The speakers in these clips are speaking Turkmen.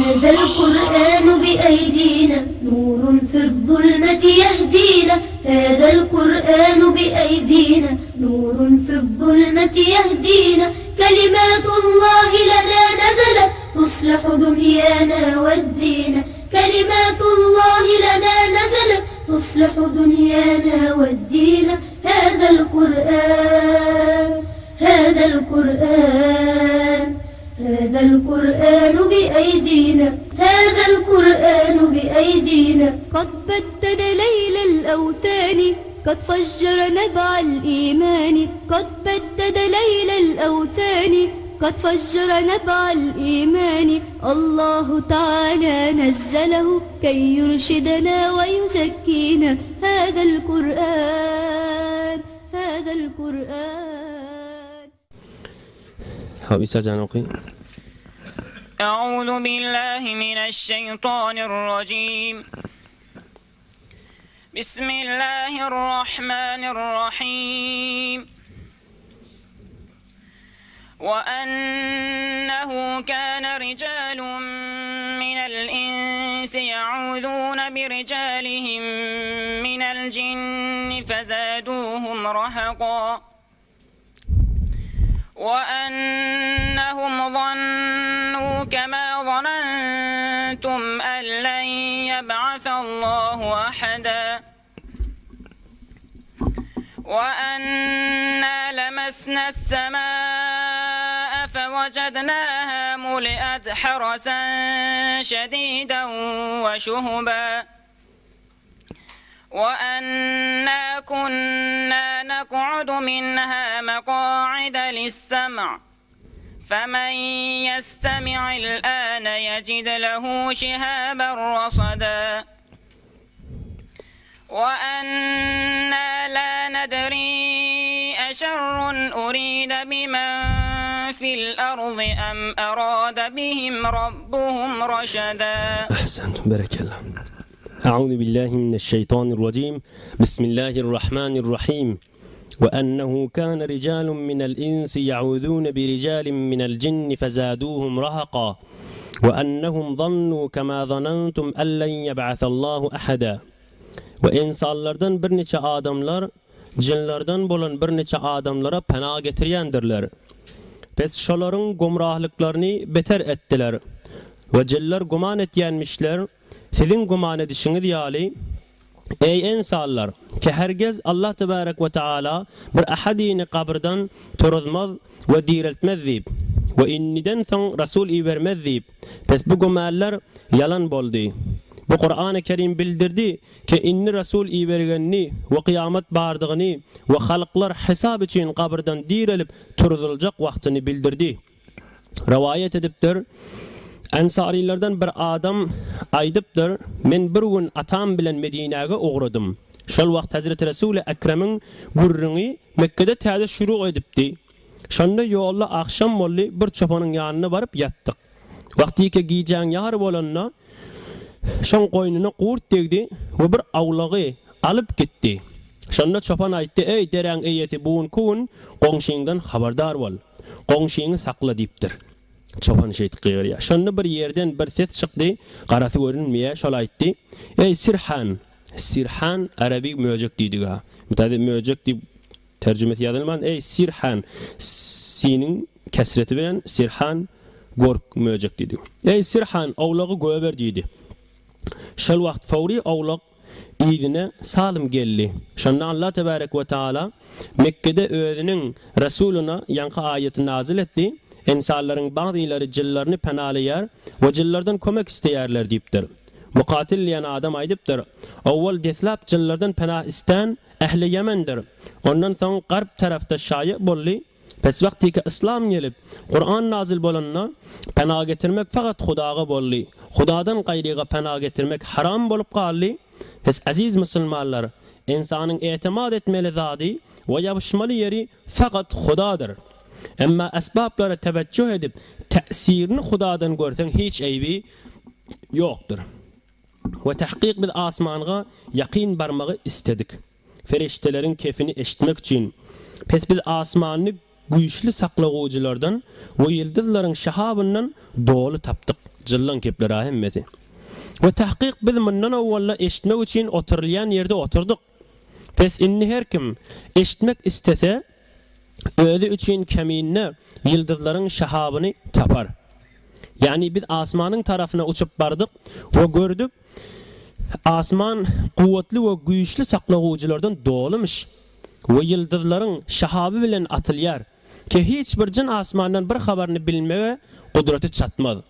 هذا القرآن بأيدينا نور في الظلمة يهدينا. هذا القرآن بأيدينا نور في الظلمة يهدينا. كلمات الله لنا نزلت تصلح دنيانا والدين. كلمات الله لنا نزلت تصلح دنيانا والدين. هذا القرآن هذا القرآن هذا القرآن بأيدينا. هذا القرآن بأيدينا. قد بدد ليل الأوثان قد فجر نبع الإيمان. قد بدد ليل الأوثان قد فجر نبع الإيمان. الله تعالى نزله كي يرشدنا ويزكينا. هذا القرآن هذا القرآن. أعوذ بالله من الشيطان الرجيم. بسم الله الرحمن الرحيم. وأنه كان رجال من الإنس يعوذون برجالهم من الجن فزادوهم رهقا. وأنهم ظنوا كما ظننتم أن لن يبعث الله أحدا. وأنا لمسنا السماء فوجدناها ملئت حرسا شديدا وشهبا. وأنا كنا نقعد منها مقاعد للسمع فمن يستمع الآن يجد له شهابا رصدا. وأنا لا ندري أشر أريد بمن في الأرض أم أراد بهم ربهم رشدا. أحسنت بارك الله. أعوذ بالله من الشيطان الرجيم. بسم الله الرحمن الرحيم. وأنه كان رجال من الإنس يعوذون برجال من الجن فزادوهم رهقا. وأنهم ظنوا كما ظننتم أن لن يبعث الله أحدا. Ve insanlardan bir neçe adamlar cinlerden bolan bir neçe adamlara pena getiriyendirler. Pes şoların gumrahlıklarını beter ettiler. Ve cinler guman etyenmişler. Sizin guman edişiniz yali ey insanlar ki herkes Allah tebarek ve teala bir ahadini kabirden turuzmaz ve diriltmez deyip ve inniden son Resul vermez deyip pes bu gumanlar yalan boldu. Bu Kur'an-ı Kerim bildirdi ki inni Resul vergenini ve kıyamet bardığını ve halklar hesab için kabirden dirilip turulacak vaktini bildirdi. Rivayet ediptir. Ensarilerden bir adam aydıptır. Men bir gün atam bilen Medine'ye uğradım. Şol vakt Hazreti Resul-i Ekrem'in gurrunu Mekke'de təze şuru edipti. Şonda yolda akşam molli bir çopanın yanına varıp yattık. Vakti ki giyeceğin yahar bolanına şon koynuna kurt degdi ve bir avlağı alıp gitti. Şonda çopan aytdı, ey deren eyeti buğun kuğun, qonşiğinden habardar ol. Qonşiğini sakla deyiptir. Çopan şeyt qiyariya. Şonda bir yerden bir ses çıktı, qarası görünmeye, şol aytdı, ey Sirhan. Sirhan Arabi müecek deydi ha. Mütədi müecek deyib tercümesi yazılman, ey Sirhan. Sinin kesreti veren Sirhan gork müecek deydi. Ey Sirhan avlağı göber deydi. Şol vakt fawri avlaq idine salim geldi. Şonda Allah tebarek ve taala Mekke'de özünün Resuluna yankı ayeti nazil etti. İnsanların bazıları cillerini penalayar ve cillerden kömek isteyerler deyiptir. Muqatil diyen adam aydıptır. Avval deslap cillerden penah isten ehli Yemen'dir. Ondan sonra garp tarafta şayı bolli. Pes vakti ki İslam gelip Kur'an nazil bolanına penah getirmek fakat Hudaga bolli. Hudadan gayriga penah getirmek haram bolup qalli. Pes aziz Müslümanlar, insanın etimad etmeli zadi ve yapışmalı yeri fakat Hudadır. Ama esbablara teveccüh edip tesirini Hudadan görsen hiç eybi yoktur. Ve tahqiq biz asmanğa yakin barmağı istedik. Feriştelerin kefini eşitmek için. Pes biz asmanını güçlü saklagıcılardan ve yıldızların şahabından dolu taptık. Cıllan kepleri hemmeti. Ve tahqiq biz mundan awwalla eşitmek için oturulyan yerde oturduk. Pes inni her kim eşitmek istese özü üçün keminne yıldızların şahabını tapar. Yani biz asmanın tarafına uçup bardık ve gördük asman kuvvetli ve güçlü saklagıcılardan dolumuş ve yıldızların şahabı bilen atılyar ki hiç bir cin asmandan bir haberini bilmeye kudreti çatmadı.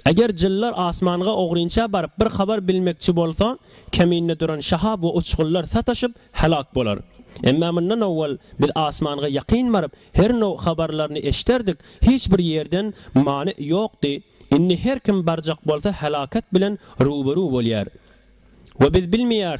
Eğer ciller asmanğa oğrinça barıp bir haber bilmekçi bolsa keminne duran şahab ve uçgullar sataşıp helak bolar. Emma bundan awval biz asmanğa yaqin barıp her no haberlerini eşiterdik. Hiçbir yerden mani yoktu. Inni her kim barcaq bolsa helaket bilen ruberu bolyar. Ve biz bilmiyar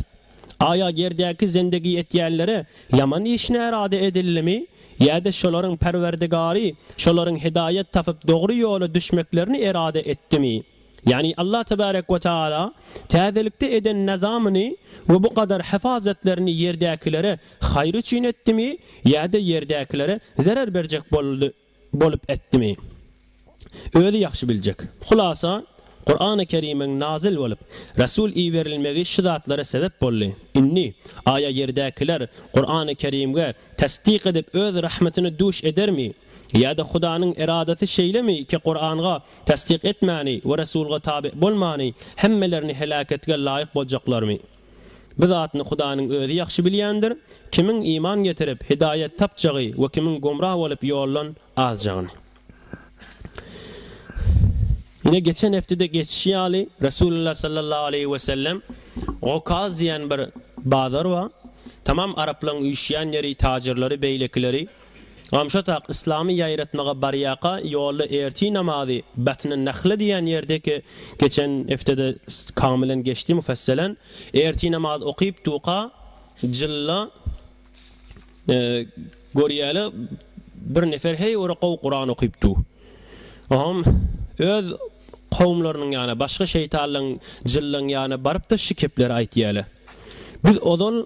aya yerdeki zindagi etyenlere yaman işine irade edilimi ya da şoların perverdigari, şoların hidayet tapıp doğru yola düşmeklerini irade etti mi? Yani Allah Tebarek ve Teala tezelikte eden nizamını ve bu kadar hefazetlerini yerdekilere hayır için etti mi? Ya da yerdekilere zarar verecek bolup etti mi? Öyle yaxşı bilecek. Hulasa Kur'an-ı Kerim'in nazil olup Resul verilmegi şidatlara sebep bolli. İnni aya yerdekiler Kur'an-ı Kerim'e tasdik edip öz rahmetini duş eder mi? Ya da Hudanın iradeti şeyle mi ki Kur'an'a tasdik etmani ve Resul'a tabi bolmani hemmelerini helaketge layık bolacaklar mı? Bu zatını Hudanın özü yaxşı bilyendir. Kimin iman getirip hidayet tapcağı ve kimin gumrah olup yollan azcağını. Yine geçen haftada geçişi ali Resulullah sallallahu aleyhi ve sellem Okaz diyen bir bazar var. Tamam Arapların üşüyen yeri, tacirleri, beylikleri. Amşatak İslami yayratmağa bariyaka yolu erti namazı batının naklı diyen yerdeki geçen haftada kamilen geçti müfesselen erti namaz okuyup tuqa cilla goriyalı bir nefer hey oraqav Kur'an okuyup tu. Öz kavmlarının yani başka şeytanların cıllan yani barıp da şikepleri aytiyalı. Biz odol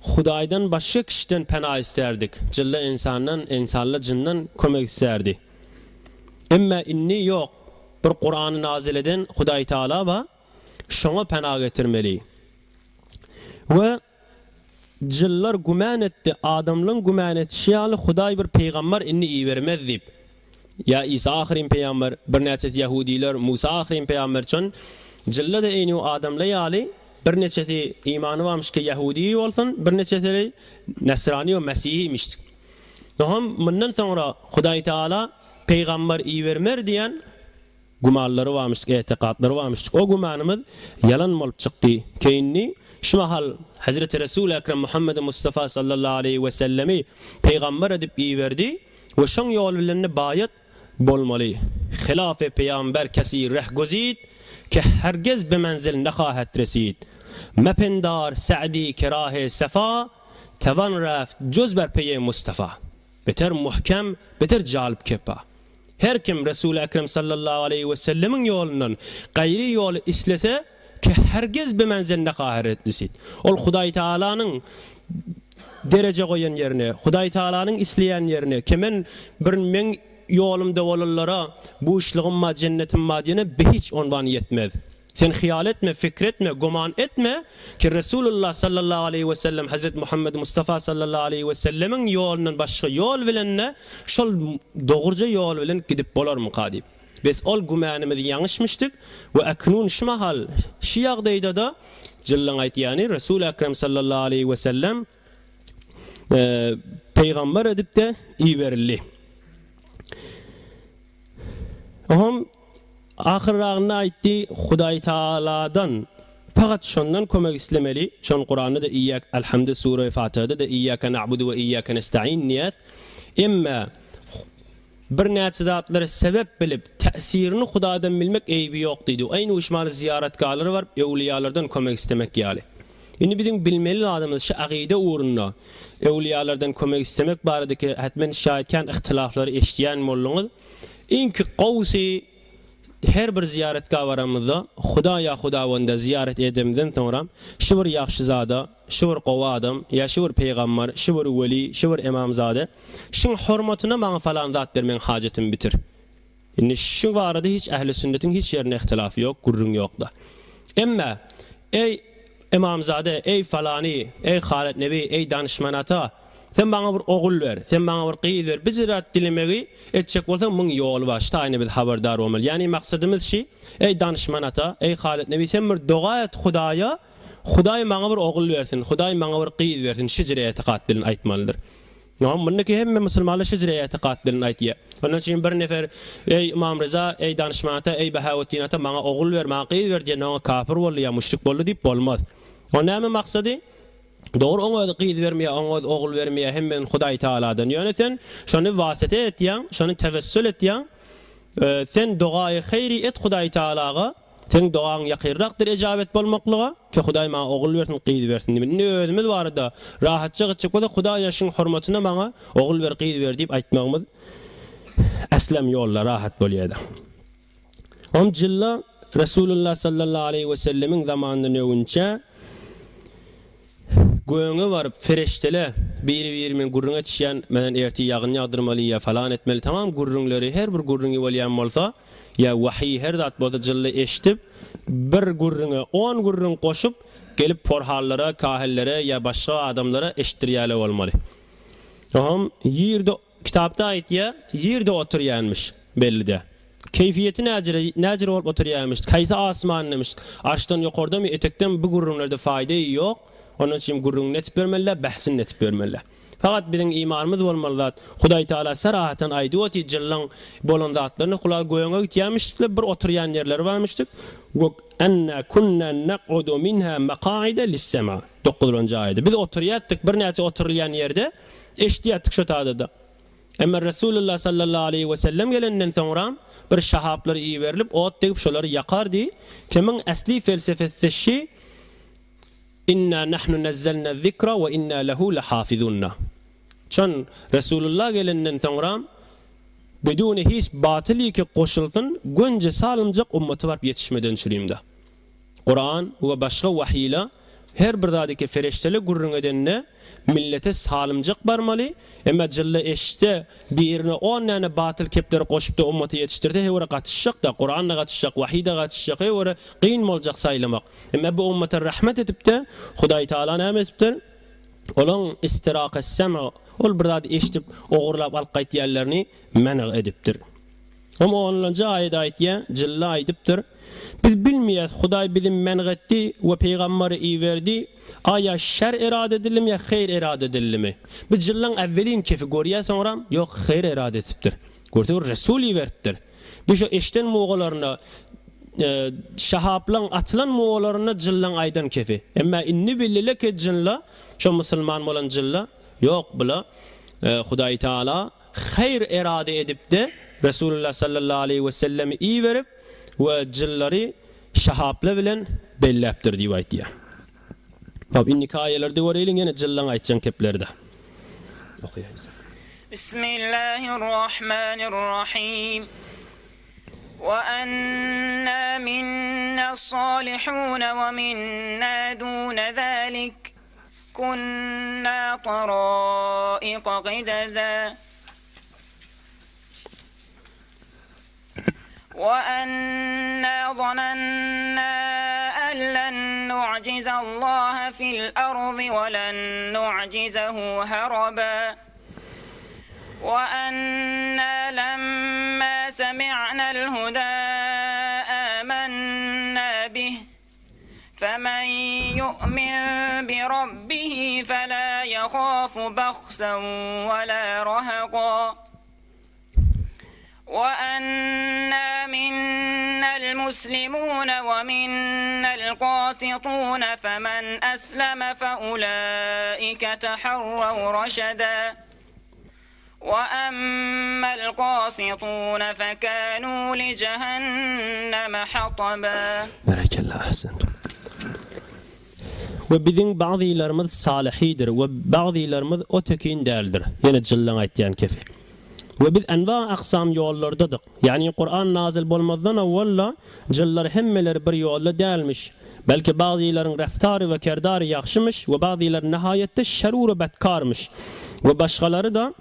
Hudaydan başka kişiden pena isterdik. Cilla insanla cinnan kömek isterdi. Emma inni yok. Bir Kur'an'ı nazil eden Huday Teala va şuna pena getirmeli. Ve cillar güman etti. Adamların güman etişi yani Huday bir peygamber inni iyi vermez deyip. Ya İsa ahirin peygamber, bir neçet Yahudiler, Musa ahirin peygamber çün cilla da eyni o adamla yali bir neçeti imanı varmış ki Yahudi olsun, bir neçeti Nesrani ve Mesihiymiş. Doğum bundan sonra Huday Teala peygamber iyi vermer diyen gumalları varmış, etikatları varmış. O gumanımız yalan olup çıktı. Keyinni şu mahal Hazreti Resul-i Ekrem Muhammed Mustafa sallallahu aleyhi ve sellemi peygamber edip iyi verdi ve şun yollarını bayat bolmalı. Hilaf-ı peygamber kesi reh gozid ki hergez be menzil nekhahet resid. Mependar Sa'di kerah sefa tevan raft cüz ber peye Mustafa. Beter muhkem, beter calip kepa. Her kim Resul-i Ekrem sallallahu aleyhi ve sellemin yolundan gayri yolu islese ki hergez be menzil nekhahet resid. Ol Huday Teala'nın derece koyan yerine, Huday Teala'nın isleyen yerine, kimin bir men yolumda olanlara bu işliğim ma cennetim ma diyene hiç ondan yetmez. Sen hiyal etme, fikretme, guman etme ki Resulullah sallallahu aleyhi ve sellem Hazreti Muhammed Mustafa sallallahu aleyhi ve sellemin yolundan başka yol bilenle şol doğruca yol bilen gidip bolar mukadib. Biz ol gumanımızı yanlışmıştık ve aknun şmahal şiyagdayda da cillan aytiyani Resul-i Ekrem sallallahu aleyhi ve sellem peygamber edip de iyi verildi. Oham ahirrağına aytti Huday Teala'dan fakat şondan kömek istemeli. Şon Kur'an'da da İyyak elhamdü sure-i Fatiha'da da İyyâke na'budu ve İyyâke nesta'in niyet. Emma bir neçe zatları sebep bilip tesirini Hudaydan bilmek eybi yok dedi. Aynı uşmanı ziyaretgahları var. Evliyalardan kömek istemek yani. Şimdi bizim bilmeli adamız şu akide uğruna evliyalardan kömek istemek baradaki hatmen şahitken ihtilafları eşleyen mollunuz. İnki qavsi her bir ziyaretgah varamızda Hudavanda ziyaret edemden sonra şu bir yaxşızada, şu bir qova adam, ya şu bir peygamber, şu bir veli, şu bir imamzade. Şun hurmatına bana falan zat vermen hacetim bitir. Yani şu varada hiç ehli sünnetin hiç yerine ihtilafı yok, gurrun yok da. Emma ey İmamzade, ey falani, ey Halid Nebi, ey danışmanata, sen bana bir oğul ver, sen bana bir kıyız ver. Biz rahat dilemeyi edecek olsa bunun yolu var. İşte aynı bir haberdar olmalı. Yani maksadımız şey, ey danışmanata, ey Halid Nebi, sen bir dua et Hudaya, Huday bana bir oğul versin, Huday bana bir kıyız versin. Şicre etiqat dilini aytmalıdır. Yani bundaki hem Müslümanlar şicre etiqat dilini aytıyor. Onun için bir nefer, ey İmam Rıza, ey danışmanata, ey Bahavuddinata bana oğul ver, bana kıyız ver diye ona kafir oldu ya müşrik oldu deyip olmaz. O näme maksady? Doğru ona qyz vermeye, ona oğul vermeye hemmen Hudaý Taala'dan. Yani sen şonu vasıta etýän, şonu tevessül etýän. Sen duaý hayri et Hudaý Taala'ga. Sen duaň ýakyrrakdyr ejabet bolmaklyga, ki Hudaý maňa oğul bersin, qyz bersin. Ne özümüz barada rahatça gitjek bolsa Hudaý ýaşyň hormatyna maňa oğul ber, qyz ber diýip aýtmagymyz aslem ýollar rahat bolýardy. Jilla Resulullah sallallahu aleyhi ve sellemin zamanynda öwünçe göňe baryp fereştele bir-birimin gurruna düşýän, menen erti ýagyn ýagdyrmaly ýa falan etmeli, tamam gurrunlary her bir gurrungy bolýan bolsa, ýa wahy her zat bolsa jylla eşitip, bir gurruna 10 gurrun goşup gelip porhallara, kahillere ýa başga adamlara eşitdirýärler bolmaly. Tamam, ýerde kitapda aýtýa, ýerde oturýanmış bellide. Keyfiyeti näjir bolup oturýanmış, kaýsa asmanymış, arşdan ýokarda mı etekden bu gurrunlarda faýda ýok. Onun için gurrun netip vermeliler, bahsin netip vermeliler. Fakat bizim imanımız olmalılar. Hudaý Taala sarahaten aýdyp jillan bolan zatlaryny kulağa goýaňa gitýärmişler, bir oturýan ýerler barmışdyk. Anna kunna naq'udu minha maq'ida lis-sama. 9-njy aýda. Biz oturýatdyk, bir näçe oturulýan ýerde eşitýärdik şo taýda. Emma Resulullah sallallahu aleyhi ve sellem gelenden soňra bir şahaplar iyi berilip ot degip şolary ýakardy. Kimin asli felsefesi şi İnna nahnu nazzalna zikra ve inna lehu lahafizunna. Çan Resulullah gelenden soňra beduni hiç batyly ki goşuldyn, gönje salymjak ummaty barp ýetişmeden çürýümde. Kur'an we başga wahyla her bir zadaki fereşteli gurrun edenne millete salymjak barmaly. Emma jilla eşde birine 10 näne batyl kepleri goşup da ummaty ýetişdirdi, hewre gatışjak da Kur'an'a gatışjak, wahyda gatışjak, hewre qyyn boljak saýlamak. Emma bu ummata rahmet edip de Hudaý Taala näme etipdir? Olan istiraqas sama, ol bir zat eşitip ogurlap alyp gaýtýarlaryny mena edipdir. Ama onunca ayet aýtýa, jilla aýdypdyr. Biz bilmeýäs Hudaý bizim mengetdi we peýgamberi iýerdi. Aya şer irade edilmi ya hayır irade edilmi? Biz jillan evvelin kefi görýär soňra ýok hayır irade etipdir. Görýär Resul iýeripdir. Bu şu eşden moğollarına şahaplan atlan moğollarına jillan aýdan kefi. Emma inni billile ke jilla şu musulman bolan jilla ýok bula Hudaý Taala hayır irade edipdi. Resulullah sallallahu aleyhi ve sellem iyi verip ve cillari şahapla bilen belläpdir diýip aýtýar. Bab inni ayelerde göreýin ýene jillan aýtjan keplerde. Okuýaýız. Bismillahirrahmanirrahim. Ve anna minna as-salihun ve minna dun zalik. Kunna tara'iqa qidada. وأنا ظننا أن لن نعجز الله في الأرض ولن نعجزه هربا وأنا لما سمعنا الهدى آمنا به فمن يؤمن بربه فلا يخاف بخسا ولا رهقا وأنا منا المسلمون ومنا القاسطون فمن أسلم فأولئك تحروا رشدا وأما القاسطون فكانوا لجهنم حطبا. بارك الله أحسنتم. Ve bizim bazılarımız salihidir ve bazılarımız ötekin değildir. Yine jillan aýtýan kefi. Ve biz enva aqsam yollardadık. Yani Kur'an nazil bolmazdan evvella jillar hemmeleri bir yolla dälmiş. Belki bazılarının reftarı ve kerdarı yaxşymış ve bazıları nihayette şerur ve bedkarmış. Ve başgaları da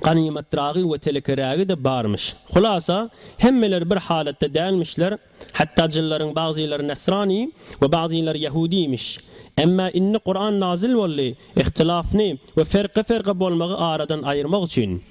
ganimetragi we telekeragi de barmış. Hulasa hemmeler bir halatda delmişler. Hatta jilların bazıları Nasrani ve bazıları Yahudiymiş. Emma inni Kur'an nazil bolly ihtilafni ve ferqe bolmagy aradan ayırmak için.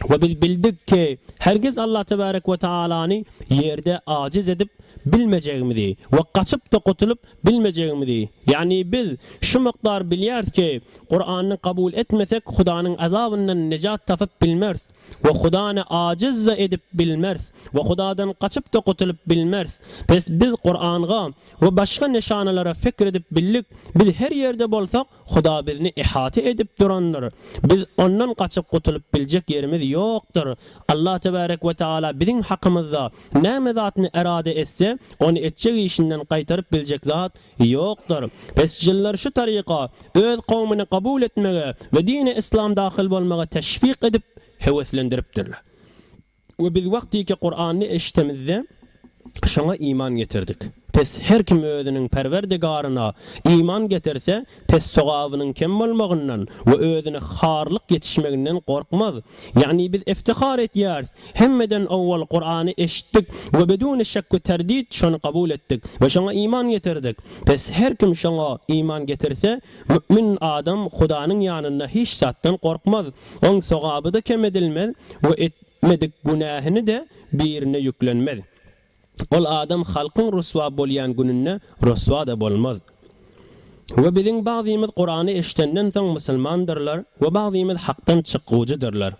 Ve biz bildik ki herkes Allah tebarek ve Taala'nı yerde aciz edip bilmeyeceğimizi ve kaçıp da kutulup bilmeyeceğimizi. Yani biz şu miktar biliyoruz ki Kur'an'ı kabul etmesek Hudanın azabından necat tapıp bilmez ve Hudan'ı aciz edip bilmez ve Hudadan kaçıp da kutulup bilmez. Biz Kur'an'a ve başka nişanalara fikredip bildik. Biz her yerde bolsak Huda bizni ihate edip duranlar. Biz ondan kaçıp kutulup bilecek yerimiz yoktur. Allah tebarek ve Teala bizim hakkımızda ne zatını erade etse onu etçek işinden kaytarıp bilecek zat yoktur. Pesciller şu tariqa öz kavmini kabul etmege ve dini İslam dahil olmaga teşvik edip heveslendiripdirler. Ve biz vakti ki Kur'an'ı eşitemizde şuna iman getirdik. Pes her kim özünün perverdigarına iman getirse pes sogabının kem bolmagyndan ve özüne harlyk yetişmeginden korkmaz. Yani biz iftihar etýär. Hemmeden awwal Kur'an'ı eşitdik ve bedun şek ve terdid şonu kabul etdik ve şuna iman getirdik. Pes her kim şuna iman getirse mümin adam Hudanın yanında hiç zattan korkmaz. Onun sogabı da kem edilmez ve etmedik günahını da birine yüklenmez. Ol adam halkın ruswa bolýan gününde ruswa da bolmaz. Ve bizim bazımız Kur'an'ı eşitenden soň musulmandırlar ve bazımız haktan çykgujydyrlar.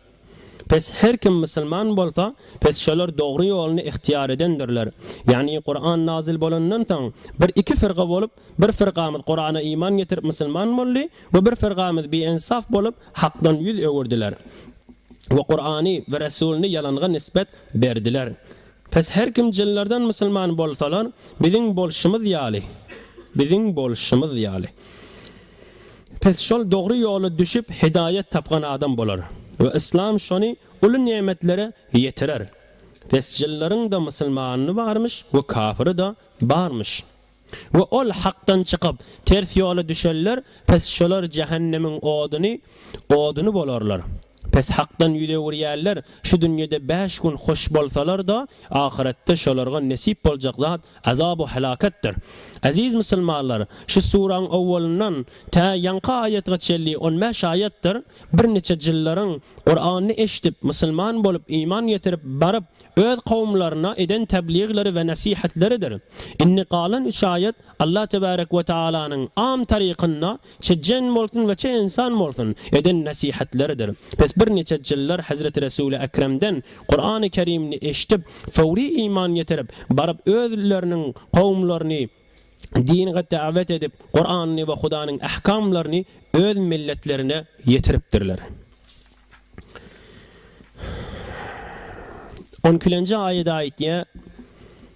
Pes her kim musulman bolsa, pes şolar dogry ýoluny ihtiýar edendirler. Yani Kur'an nazil bolandan soň bir iki firqa bolup, bir firqamız Kur'an'a iman getirip musulman boldy we bir firqamız beinsaf bolup hakdan yüz öwürdiler. Ve Kur'an'ı ve Resulüni yalanga nisbet berdiler. Pes her kim jillerden musulman bolsalar, bizim bolşymyz ýaly. Bizim bolşymyz ýaly. Pes şol dogry ýoly düşüp hidayet tapgan adam bolar. Ve İslam şonu uly nimetlere yetirer. Pes jillerin da musulmanyny barmış ve kafiri da barmış. Ve ol hakdan çykyp ters ýoly düşerler, pes şolar cehennemin oduny bolarlar. Pes hakdan ýüdegürýärler, şu dünýede 5 gün hoş bolsalar da ahiretde şolarga nesip boljak zat azab we halakatdir. Aziz musulmanlar, şu suraň awwalyndan ta ýanky ayetgaça 15 ayetdir. Bir neçe jillerin Kur'an'ı eşitip musulman bolup iman getirip barıp öz kavmlaryna eden tebliğleri ve nasihatleridir. Inni qalan 3 ayet Allah tebarek ve Taala'nın am tariqynda çejen bolsun ve çe insan bolsun eden nasihatleridir. Pes bir neçe jiller Hazreti Resul-i Ekrem'den Kur'an-ı Kerim'ni eşitip fawri iman getirip barıp özlerinin kavmlaryny diniňe davet edip Kur'an'ny we Hudaňyň ahkamlaryny öz milletlerine yetiripdirler. 12-nji aýetde aýtdy: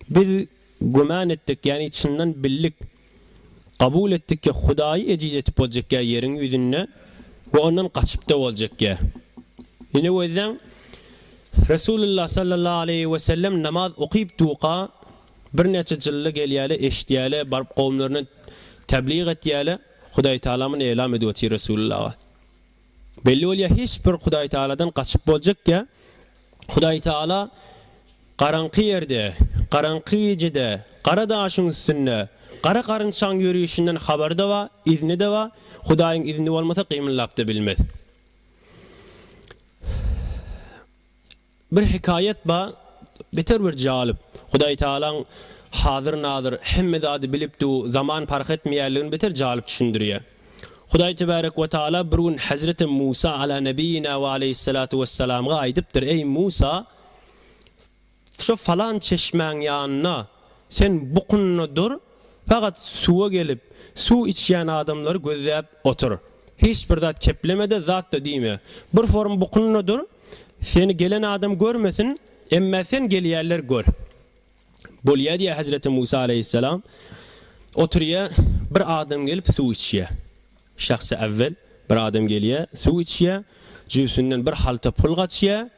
biz güman etdik, yani içinden billik, kabul etdik ki Hudaýy ejid etip boljak ýeriň ýüzünde ve ondan kaçıp da boljak. Ýene o yüzden Resulullah sallallahu aleyhi ve sellem namaz okuyup tuqa bir neçe jylla gelýäle, eşitýäle, barıp kavmlaryny tebliğ etýäle, Hudaý Taala'nın elam edýär Resulullah. Belli bolýar hiç bir Hudaý Taala'dan kaçıp boljak ki Hudaý Taala qaranqy ýerde, qaranqy gecede, qara daşyň üstünde, qara qarynçaň ýürüýüşinden habarda we izni de we Hudaýyň izni bolmasa qymylap da bilmez. Bir hikayet ba beter bir jalip. Hudaý Taalaň hazır nazır hemme zady bilipdi, zaman fark etmeýärligini beter jalip düşündirýär. Hudaý tebarek we Taala bir gün Hazreti Musa ala nebiyina we aleyhissalatu vesselam'a aýdypdyr: ey Musa, şu falan çeşmeň ýanyna sen bukunna dur, fakat suwa gelip su içýän adamlary gözläp otur. Hiç bir zat keplemede, zat da diýme. Bir form bukunna dur, seni gelen adam görmesin, emma sen gelýärler gör. Bolýar diýär Hazreti Musa aleyhisselam. Oturýa bir adam gelip su içýär. Şahsy evvel bir adam gelýär, su içýär, jüsünden bir halta pul gaçýär,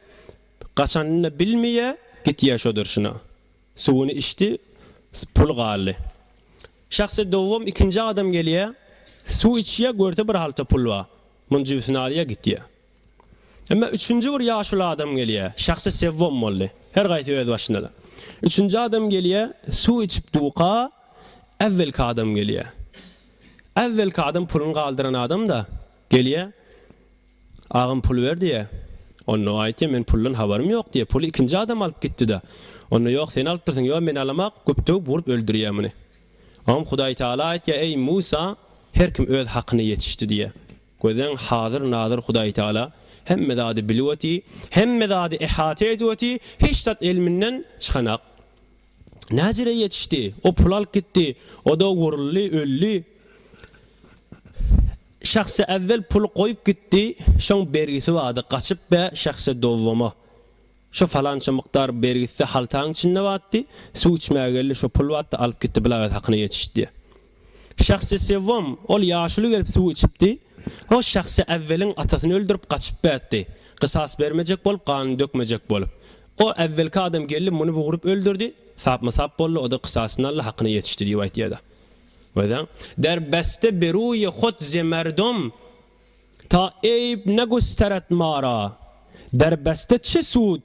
gaçanyny bilmeýär, gitýär şo durşuna. Suwuny içdi, pul galy. Şahsy dowam ikinji adam gelýär, su içýär, görte bir halta pul bar. Mun jüsüni alýar, gitýär. Ama üçüncü bir yaşlı adam geliyor. Şahsı sevvom molli. Her gayti öz başına da. Üçüncü adam geliyor. Su içip duqa. Evvelki adam geliyor. Evvelki adam pulunu kaldıran adam da geliyor. Ağam pul ver diye. Onu aytiye men pulun haberim yok diye. Pulu ikinci adam alıp gitti de. Onu yok sen alıp dursun. Yok men alamak köptük vurup öldürüyor beni. Ama Hudaý Taala aytiye ey Musa her kim öz hakkını yetişti diye. Gözden hazır nazır Hudaý Taala hem zady bilweti hem zady ihate etweti hiç tat ilminden çıkanak. Nazire yetişti. O pul alıp gitti. O da vurullu öldü. Şahsı evvel pul koyup gitti. Şon bergisi vardı. Kaçıp be şahsı dovvama. Şu falanca miqdar bergisi haltağın içinde vardı. Su içmeye geldi. Şu pul vardı. Alıp gitti. Bilavet hakkını yetişti. Şahsı sevvam. Ol yaşlı gelip su içipti. O şahsı evvelin atasını öldürüp kaçıp etti. Kısas vermeyecek bolup, kanunu dökmeyecek bolup. O evvelki adam geldi, bunu vurup öldürdü. Sapma sap bollu, o da kısasını Allah hakkını yetişti diye ayet yada. Der beste beruy khud ze merdum ta eyb ne gösteret mara. Der beste çe sud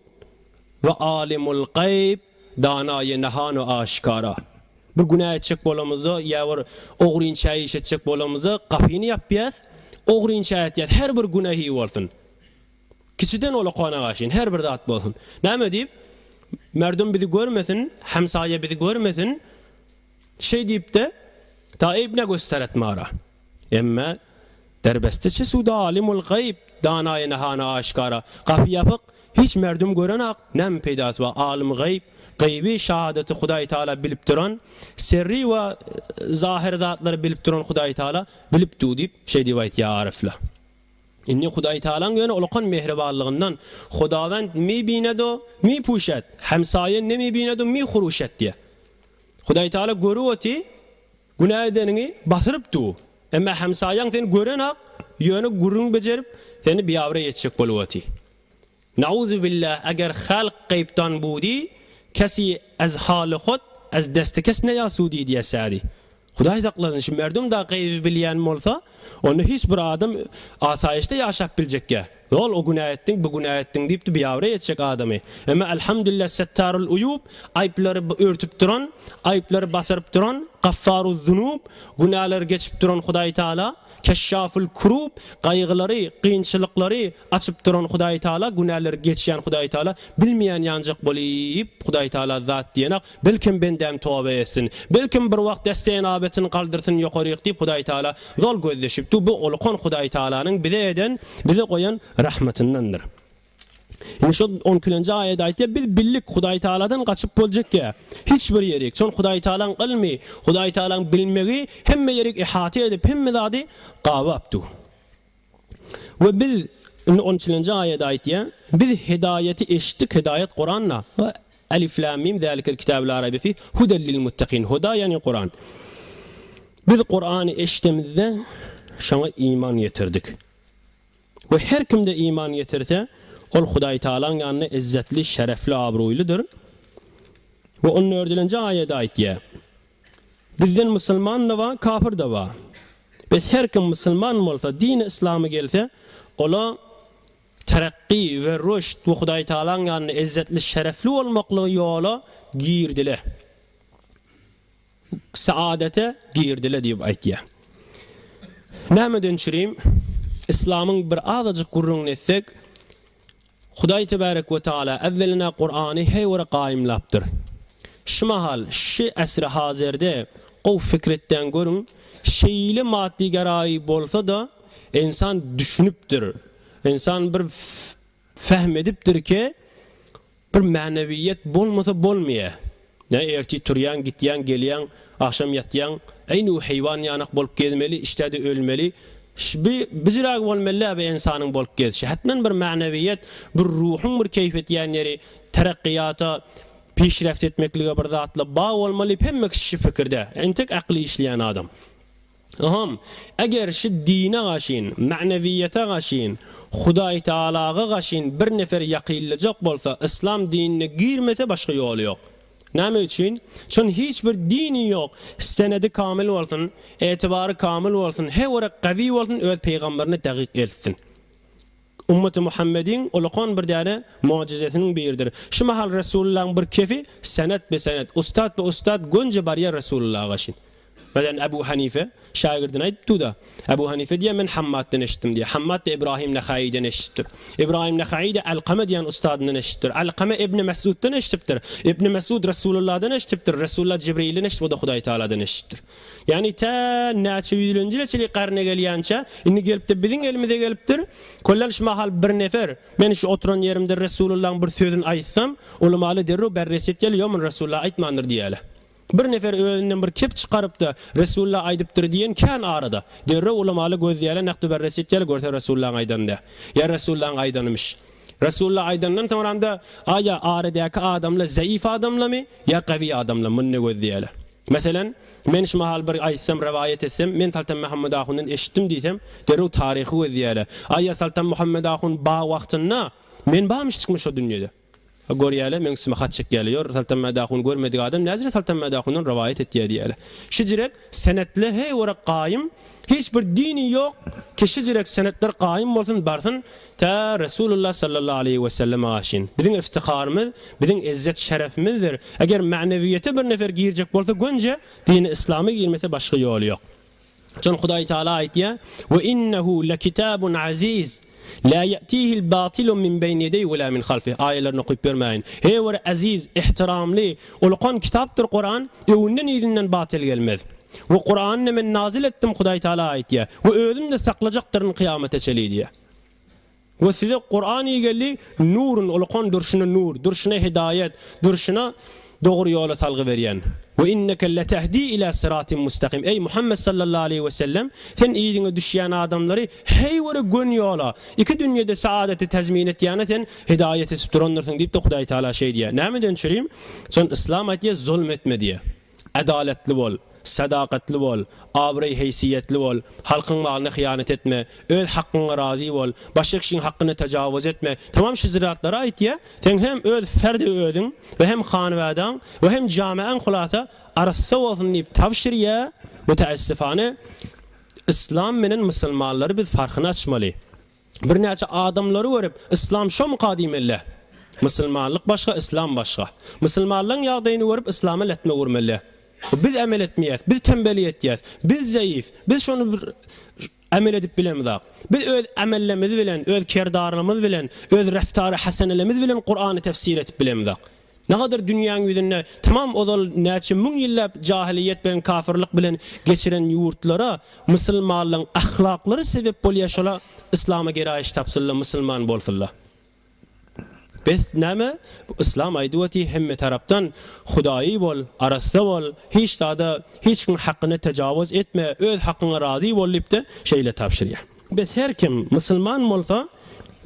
ve alimul gayb danay nahan ve aşkara. Bir günah etcek bolamızda ya var oğrin çay içecek bolamızda kafini yapyaz. Oğrin çay etyaz her bir günahı olsun. Kişiden ola qana gaşin her bir zat bolsun. Näme deyip merdum bizi görmesin, hamsaye bizi görmesin. Şey deyip de taib ne gösteret mara. Emme derbeste çe suda alimul gayb danay nahana aşkara. Kafi yapık hiç merdum gören ak nem peydası var. Alim gayb gaybi şahadeti Hudaý Taala bilip duran sirri ve zahir zatları bilip duran Hudaý Taala bilip du deyip şey deyip ya arifla. İnni Hudaý Taala'nın yönü ulukan mehribanlığından Hudavand mi binedo mi puşet hamsaye ne mi binedo mi huruşet diye. Hudaý Taala görüveti günah edenini basırıp du. Ama hamsayan seni gören ak yönü gurun becerip seni bir avre yetecek boluvati. Nauzu billah eğer halk gaybtan budi kesi az hal khud az dest kes ne yasudi diye sadi. Hudaý daqladın şimdi merdum da gayb bilýän bolsa onu hiç bir adam asayişte yaşap bilecek ya. Yol o günah ettin bu günah ettin deyip de bir avre yetecek adamı. Ama elhamdülillah settarul uyub ayıpları örtüp duran, ayıpları basırıp duran, gaffaruz zunub günahları geçip duran Hudaý Taala, keşşaful kurub qaygıları, qiyinçilikleri açıp duran Hudaý Taala, günahları geçen Hudaý Taala bilmeyen yancak bolýip Hudaý Taala zat diýenek belkim bendem tövbe etsin. Belkim bir wagt desteğin abetini kaldırsın yoqaryk deyip Hudaý Taala zol gözleşip bu ulkan Hudaý Taala'nın bize eden, bize koyan rahmetindendir. Yani şu 12. ayet ayette biz billik Hudaý Taala'dan kaçıp boljak ya. Hiçbir yerik. Son Hudaý Taala'nın ilmi, Hudaý Taala'nın bilmegi hemme yerik ihate edip hemme zady qawapdu. Ve biz 12. ayet ayette biz hidayeti eşittik hidayet Kur'an'la. Elif lam mim zalikel kitab la raybe fi huden lil muttaqin. Huda yani Kur'an. Biz Kur'an'ı eşitemizde şana iman getirdik. Ve her kimde iman getirse ol Hudaý Taala'nın yanına izzetli, şerefli, abruyludur. Ve onun 4. ayet ayetiye bizden Müslüman da var, kafir da var. Biz her kim Müslüman olsa, din İslam'a gelse ola terakki ve rüşt ve Hudaý Taala'nın yanına izzetli, şerefli olmakla yola girdiler. Saadete girdiler deyip ayetiye. Näme şirim İslam'ın bir azıcık gurrunu etsek Hudaý Tebarek ve Taala evveline Kur'an'ı heyvere qaimlaptır. Şmahal şi esri hazirde o fikretten görün şeyli maddi garay bolsa da insan düşünüptür. İnsan bir fehmediptir ki bir maneviyet bolmasa bolmaya. Ne erti turyan gityan gelyan akşam yatyan aynu hayvan yanak bolup gezmeli işte de ölmeli. Bizrag bolmaly be insanın bolup gezişi. Hatman bir maneviyet, bir ruhun bir keyfiyet yani teraqqiyata peşreft etmeklige bir zatla bağ olmaly hemme kişi fikirde. Entek akli işleyen adam. Aham, eğer şu dine gaşin, maneviyete gaşin, Hudaý Taalaga gaşin bir nefer yaqillecek bolsa, İslam dinine girmese başka yolu yok. Näme üçin? Çünkü hiçbir dini yok. Senedi kamil olsun, etibarı kamil olsun, hevre qavi olsun, öz peygamberini daqik etsin. ümmeti Muhammedin ulaqan bir däne mucizetinin biridir. Şu mahal Resulullah'ın bir kefi senet be senet, ustad be ustad gönce bariya Resulullah'a gaşin. Mesela Ebu Hanife şagirdine aytdı da Ebu Hanife diye men Hammad'dan eşittim diye. Hammad da İbrahim Nekhai'den eşittir. İbrahim Nekhai de Alqama diyen ustadından eşittir. Alqama İbn Mesud'dan eşittir. İbn Mesud Resulullah'dan eşittir. Resulullah Cibril'den eşittir. O da Hudaý Taala'dan eşittir. Yani ta näçe yüzünçileçili qarna gelýänçe indi gelip de biziň elimize gelipdir. Kollar şu mahal bir nefer men şu oturan yerimde Resulullah'ın bir sözünü aýtsam, ulamaly derro berreset gelýär, Resulullah aýtmandyr diýäler. Bir nefer önünden bir kep çıkarıp da Resulullah aydıptır diyen kan arada. Derre ulamalı gözleyele naktu berresetiyeli görse Resulullah'ın aydanında. Ya Resulullah'ın aydanımış. Resulullah aydanından tamamda aya aradaki adamla zayıf adamla mı ya kavi adamla mı ne gözleyele. Mesela men şu mahal bir aysam rivayet etsem men Sultan Muhammed Ahun'dan eşittim diysem derre tarihi gözleyele. Aya Sultan Muhammed Ahun ba vaxtında men bağmış çıkmış o dünyada. Goriyale men üstüme hat çek geliyor. Sultan Madahun görmedik adam Nazire Sultan Madahun'un rivayet ettiği diyeler. Şicrek senetli hey olarak kaim hiçbir dini yok ki şicrek senetler kaim olsun barsın ta Resulullah sallallahu aleyhi ve sellem aşin. Bizim iftiharımız, bizim izzet şerefimizdir. Eğer maneviyete bir nefer girecek olsa gönce dini İslam'a girmesi başka yolu yok. Can Hudaý Taala aytýar: "Ve innehu lekitabun aziz." La ya'tihi'l batilu min bayni yedayhi ve la min halfihi. Ayelerini okuyup vermeyin. Hey ve aziz, ihtiramli, ulqan kitaptır Kur'an, öwünden izinden batil gelmez. Ve Kur'an'ı men nazil ettim Hudaý Taala aytýar. Ve özüm de saklajaktırın kıyamete çeli diye. Ve size Kur'an'ı geldi nurun ulqan durşuna nur, durşuna hidayet, durşuna doğru yola salgı berýän. Ve inneke letehdi ila siratin mustaqim. Ey Muhammed sallallahu aleyhi ve sellem sen iyiliğine düşýän adamları hey wara gön yola. İki dünyada saadeti tezmin etýäne sen hidayet etip duranlarsın diýip de Hudaý Taala şey diýär. Näme çüreyim? Son İslam aýtýar zulmetme diýär. Adaletli bol, sadaqatli bol, abrey heysiyetli bol, halkın malına hıyanet etme, öz hakkına razı bol, başka kişinin hakkını tecavüz etme. Tamam şu ziraatlara ait ya. Sen hem öz ferdi özün ve hem hanvadan ve hem camian hulasa arası olsun deyip tavşiriye müteessifane İslam menen Müslümanları biz farkını açmalı. Bir näçe adamları görüp İslam şo muqadimellah. Müslümanlık başka, İslam başka. Müslümanlığın ýagdaýyny görüp İslam'a letme urmaly. Biz amel etmeýäs, biz tembeli etýäs, biz zayıf, biz şonu bir amel edip bilemizak. Biz öz amellerimiz bilen, öz kerdarlymyz bilen, öz raftary hasanelerimiz bilen Kur'an'ı tefsir edip bilemizak. Ne kadar dünyanın yüzünde tamam o da näçe müň ýyllap jahiliyet bilen kafirlik bilen geçiren ýurtlara Müslümanlygyň ahlaklary sebep bolýaşala İslam'a geraýiş tapsyrlar, Müslüman bolsunlar. Biz näme? İslam aýdywati hemme tarapdan Hudaý bol, arasda bol, hiç tada hiç kim hakkını tecavüz etme, öz hakkına razı bol diýip şeýle tapşyrýar. Biz her kim Müslüman bolsa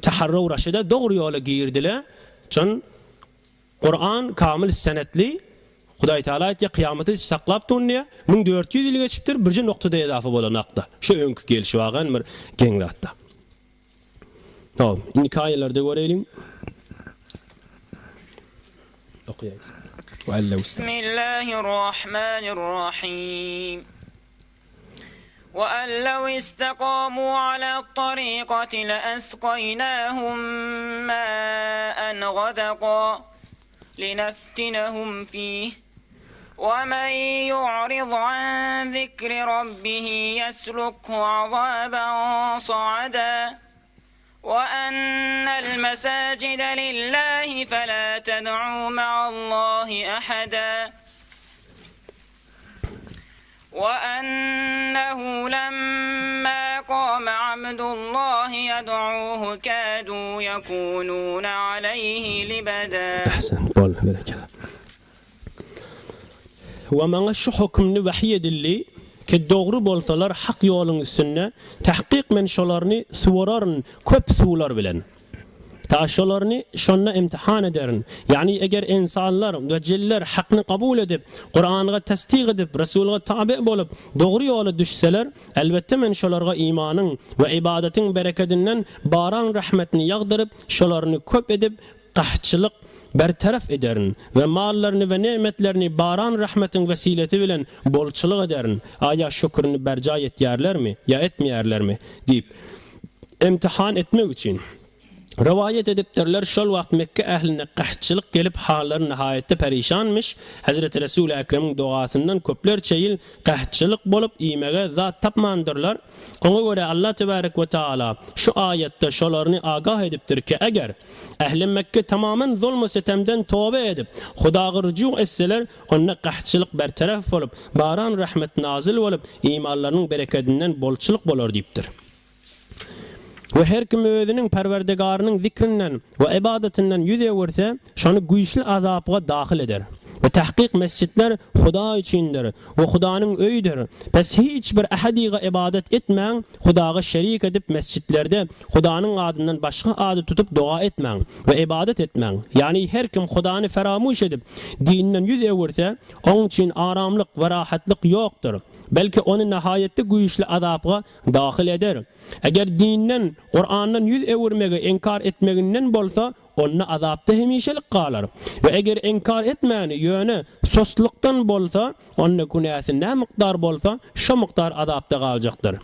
taharrur raşida dogry ýola girdiler. Çün Kur'an kamil senetli Hudaý Taala aýtdy kıyamata saklap durýar. 1400 ýyl geçipdir, birji noktada edafa bolan akda. Şu öňkü gelişi wagan bir geň zatda. Tamam, indi kaýallarda görelim. Bismillahirrahmanirrahim. وأن لو استقاموا على الطريقة لأسقيناهم ماء غدقا لنفتنهم فيه ومن يعرض عن ذكر ربه يسلكه عذابا صعدا وأن المساجد لله فلا تدعوا مع الله أحدا وأنه لما قام عبد الله يدعوه كادوا يكونون عليه لبدا. أحسن بول بركة. ومن şu hükümni vahiy edildi ki doğru bolsalar hak yolun üstünde tahqiq men şolarni suwararın köp suwlar bilen. Ta şolarni şonna imtihan ederin. Yani eger insanlar ve ciller hakkını kabul edip Kur'an'a tasdik edip Resul'a tabi bolup doğru yola düşseler elbette men şolarga imanın ve ibadetin bereketinden baran rahmetini yağdırıp şolarni köp edip qahçılık bertaraf ederin ve mallarını ve nimetlerini baran rahmetin vesileti bilen bolçuluk ederin. Aya şükrünü berca etýärler mi ya etmeýärler mi deyip imtihan etmek için Rivayet edipdirler şol wagt Mekke ähline qahtçylyk gelip hallary nihaýetde perişanmış. Hazreti Resul Ekrem'in duasından köpler çeyil qahtçylyk bolup iýmege zat tapmandyrlar. Oňa göre Allah tebarek we taala şu ayetde şolaryny agah edipdir ki eger ähli Mekke tamamen zulm we setemden toba edip Hudaga rücu etseler onna qahtçylyk bertaraf bolup baran rahmet nazil bolup imanlarynyň bereketinden bolçylyk bolar diýipdir. Ve her kim özünün perverdigarının zikrinden ve ibadetinden yüz evirse şonu güýçli azapga dahil eder. Ve tahqiq mescitler Huda üçindir ve Hudanın öyüdür. Pes hiç bir ahadiga ibadet etmeň, Hudaga şerik edip mescitlerde Hudanın adından başka adı tutup dua etmeň ve ibadet etmeň. Yani her kim Hudany feramuş edip dininden yüz evirse onun için aramlık ve rahatlık yoktur. Belki onu nihayette güýçli azapga dahil eder. Eger dinden, Kur'an'dan yüz evirmege inkar etmeginden bolsa, onna azapda hemişelik qalar. Ve eger inkar etmeni yöne sosluktan bolsa, onna günäsi ne miqdar bolsa, şu miqdar azapda qaljakdyr.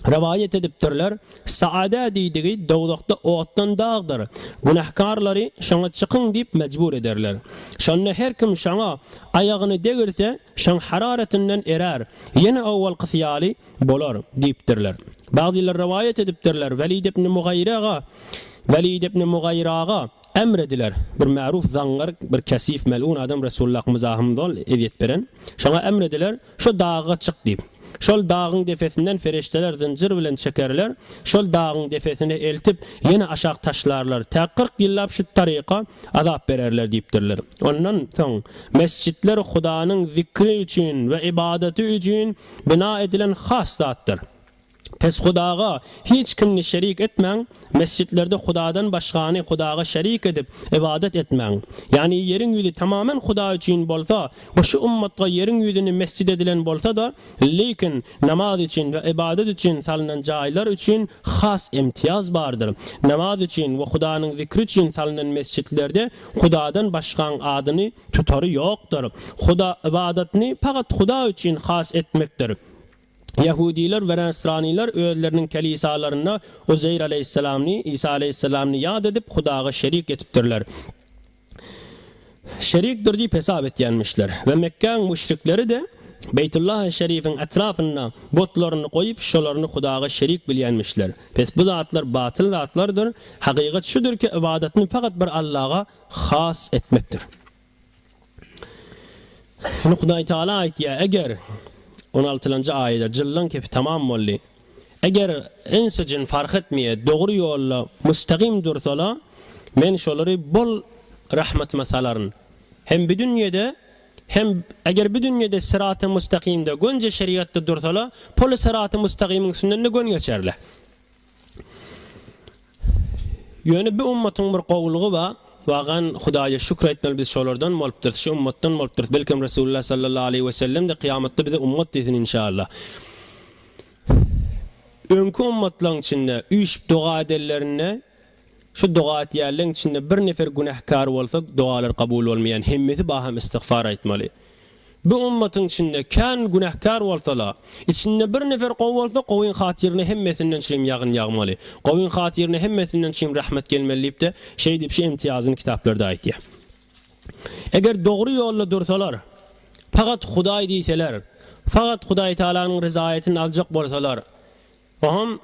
Rivayet edipdirler, saada diýdigi dowlukda otdan dağdır. Günahkarlary şoňa çykyň diýip mejbur ederler. Şonda her kim şoňa aýagyny degirse, şoň hararetinden erer. Ýene awwal qysýaly bolar diýipdirler. Bazılar rivayet edipdirler, Velid ibn Mughayraga emrediler. Bir ma'ruf zangar, bir kasif melun adam Resulullah muzahimdol edip beren. Şoňa emrediler, şu dağa çyk diýip. Şol dağın defesinden ferişteler zincir bilen çekerler. Şol dağın defesini eltip yine aşağı taşlarlar. Ta 40 yıllap şu tariqa azap bererler diýipdirler. Ondan soň mescitler Hudanın zikri üçin ve ibadeti üçin bina edilen has zatdır. Pes Hudaga hiç kimni şerik etmeň, mescitlerde Hudadan başgany Hudaga şerik edip ibadet etmeň. Yani yerin yüzü tamamen Huda üçin bolsa, we şu ummatga yerin yüzüni mescid edilen bolsa da, lekin namaz üçin we ibadet üçin salynan jaýlar üçin has imtiyaz bardyr. Namaz üçin we Hudanyň zikri üçin salynan mescitlerde Hudadan başgan adyny tutary ýokdur. Huda ibadetini pagat Huda üçin has etmekdir. Yahudiler ve Nasraniler özlerinin kelisalarına Uzeyr aleyhisselamni, İsa aleyhisselamni yad edip Hudaga şerik etipdirler. Şerikdir diýip hesap etýänmişler ve Mekke'nin müşrikleri de Beytullah-ı Şerif'in etrafına botlaryny koyup şolaryny Hudaga şerik bilýänmişler. Pes bu zatlar batıl zatlardır. Hakikat şudur ki ibadetini fakat bir Allah'a has etmektir. Hudaý Taala aýtýar, eger 16-njy aýetde jyllan kepi tamam bolly. Eger ensejin fark etmeýe, dogry ýolda mustaqim dursalar, men şolary bol rahmet mesalaryny hem bu dünýede hem eger bu dünýede sırat-ı mustaqimde gönje şeriatda dursalar, pol sırat-ı mustaqimiň sünnetine gön geçerler. Ýöne bu ummatyň bir gowlugy bar. Wagan Hudaýa şükür etmeli biz şolardan bolupdyr. Şu ummatdan bolupdyr. Belkim Resulullah sallallahu aleyhi ve sellem de kıyamatda bize ummat diýsin inşallah. Öňkü ummatlaryň içinde üç dua edenlerine şu dua etýärlerin içinde bir nefer günahkar bolsa dualar kabul bolmaýan, hemmeti baham istigfar etmeli. Bu ummatyň içinde kan günahkar bolsalar, içinde bir nefer gowy bolsa gowyň hatyryny hemmetinden çym ýagyn ýagmaly. Gowyň hatyryny hemmetinden çym rahmet gelmeli diýip de şey diýip şey imtiýazyny kitaplarda aýtdy. Eger dogry ýolda dursalar, fakat Hudaý diýseler, fakat Hudaý Taalanyň rizaýetini aljak bolsalar, oham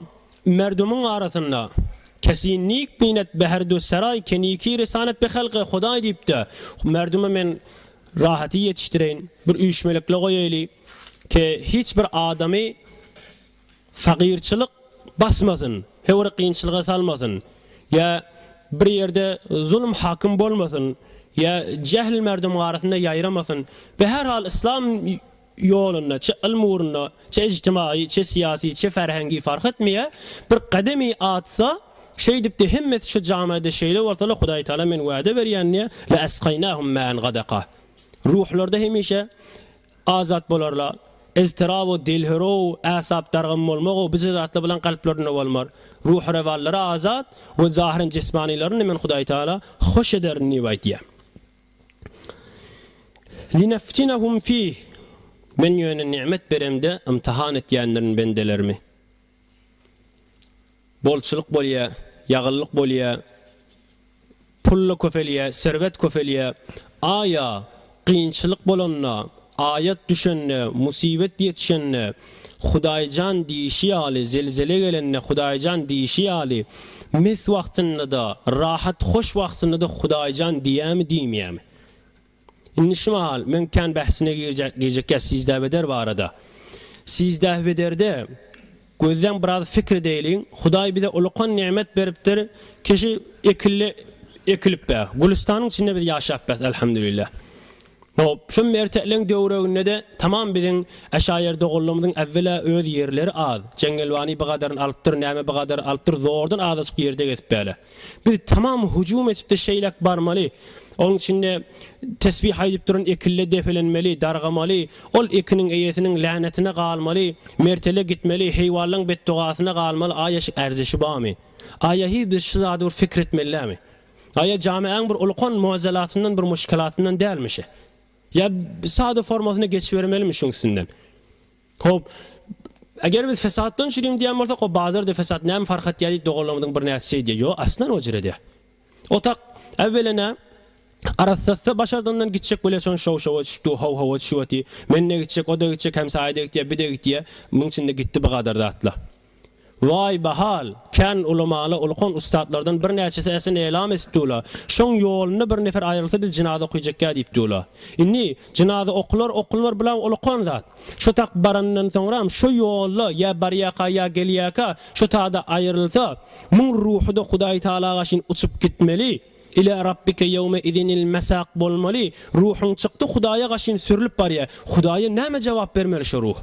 merdumuň arasynda kesinlik binet beherdu saray keniki risanet be halqy Hudaý diýip de merduma men rahatı yetiştireyin, bir üyüşmelikle koyaylı ki hiçbir adamı fakirçilik basmasın, hevri qiyinçiliğe salmasın, ya bir yerde zulüm hakim bolmasın, ya cehl merdum arasında yayramasın ve her hal İslam yolunda, çe ilm uğrunda, çe ictimai, çe siyasi, çe ferhengi fark etmeye bir kademi atsa şey dip de himmet şu camide şeyle ortalık Hudaý Taala men wa'de berýänne la asqaynahum ma'an gadaqa. Ruhlarda hemişe azat bolarlar. Iztirab o dilhiro, asab dargym bolmak o bizi zatly bilen kalplerine bolmar. Ruh rewallary azat we zahirin cismanilaryny men Hudaý Taala hoş ederni aýtýar. Linaftinahum fih. Men ýöne nimet beremde imtihan etýänlerin bendelerimi. Bolçuluk bolýa, ýagyllyk bolýa, pulla köfeliye, servet köfeliye, aya kıyınçılık bolanna, ayet düşenne, musibet yetişenne, Hudaýjan diýişi ýaly, zelzele gelenne Hudaýjan diýişi ýaly, mes wagtynda da, rahat hoş wagtynda da Hudaýjan diýämi diýmeýämi? Indi şumal, men kan bahsine girecek sizde beder barada. Sizde bederde gözden biraz fikir deýliň, Hudaý bize ulkan nimet beripdir, kişi ekilip be. Gulistanyň içinde bir ýaşap be, elhamdülillah. Şu merteleň döwreginde de tamam biziň eşaýerde gollamyň evvela öz yerleri az. Cengelwani bu gadaryn alypdyr, näme bu gadar alypdyr, zordan azçyk ýerde geçip bäle. Biz tamam hüjum etip de şeýlek barmaly. Onun içinde tesbih aýdyp duran ekille defelenmeli, dargamaly, ol ekiniň eýesiniň lanetine galmaly, mertele gitmeli, heýwanlaryň beddugasyna galmaly, aýa erzişi bamy. Aýa hiç bir şyzady fikir etmelilämi? Aýa jamiaň bir ulkan muazalatyndan bir müşkilatyndan dälmişi? Ya sade formasyna geçivermeli şoň üstünden. Hop, eger biz fesatdan şirin diýen bolsak, o bazarda fesat näme fark etýär diýip dogalamadyň bir näse diýär. Yo, aslan o jirede. Otak evvelene arasatsa başardandan gitjek bole şoň şow düşüpdi, haw düşüpdi. Menne gitjek, o da gitjek, hem saýda gitdi, bir de gitdi. Muň içinde gitdi bu gadar da atla. Vay bahal, kan ulamaly ulkan ustadlardan bir näçesi esin elam etdiler. Şoň ýoluny bir nefer aýrylsa bil jinaza kuýjakka diýipdiler. Inni jinaza okullar bilen ulkan zat. Şo tak barandan soňram şo ýolly ya barýaka ya gelýaka şo taada aýrylsa, muň ruhy da Hudaý Taala gaşyn uçup gitmeli. Ila rabbike yawma idinil masaq bolmaly. Ruhun çykdy Hudaýa gaşyn sürülip barýar. Hudaýa näme jogap bermeli şo ruh?